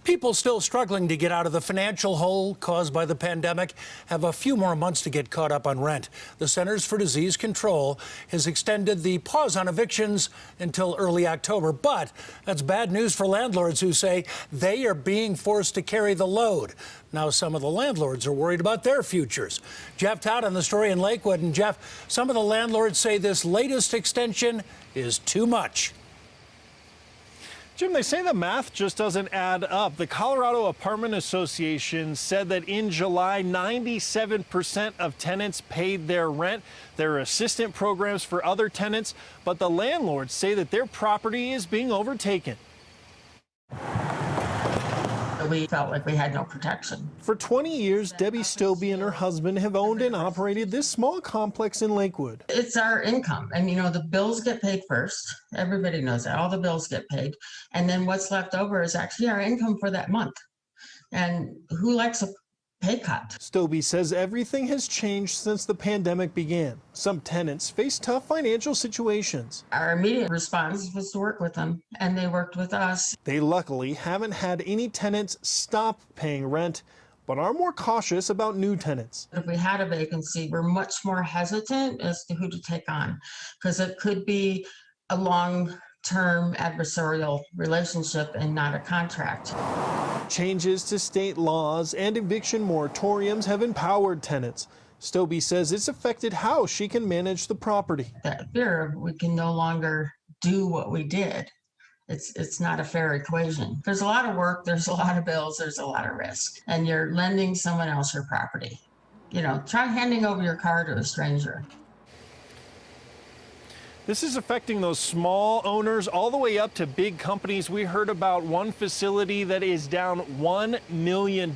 People still struggling to get out of the financial hole caused by the pandemic have a few more months to get caught up on rent. The Centers for Disease Control has extended the pause on evictions until early October. But that's bad news for landlords who say they are being forced to carry the load. Now some of the landlords are worried about their futures. Jeff Todd on the story in Lakewood. And Jeff, some of the landlords say this latest extension is too much. Jim, they say the math just doesn't add up. The Colorado Apartment Association said that in July, 97% of tenants paid their rent. There are assistance programs for other tenants, but the landlords say that their property is being overtaken. We felt like we had no protection. For 20 years, Debbie Stobie and her husband have owned and operated this small complex in Lakewood. It's our income. And, the bills get paid first. Everybody knows that. All the bills get paid. And then what's left over is actually our income for that month. And who likes a pay cut? Stobie says everything has changed since the pandemic began. Some tenants face tough financial situations. Our immediate response was to work with them, and they worked with us. They luckily haven't had any tenants stop paying rent, but are more cautious about new tenants. If we had a vacancy, we're much more hesitant as to who to take on, because it could be a long-term adversarial relationship and not a contract. Changes to state laws and eviction moratoriums have empowered tenants. Stobie says it's affected how she can manage the property. That fear of we can no longer do what we did. It's not a fair equation. There's a lot of work, there's a lot of bills, there's a lot of risk, and you're lending someone else your property. Try handing over your car to a stranger. This is affecting those small owners all the way up to big companies. We heard about one facility that is down $1 million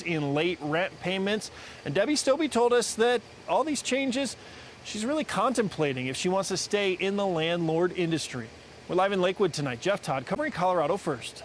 in late rent payments. And Debbie Stobie told us that all these changes, she's really contemplating if she wants to stay in the landlord industry. We're live in Lakewood tonight. Jeff Todd covering Colorado First.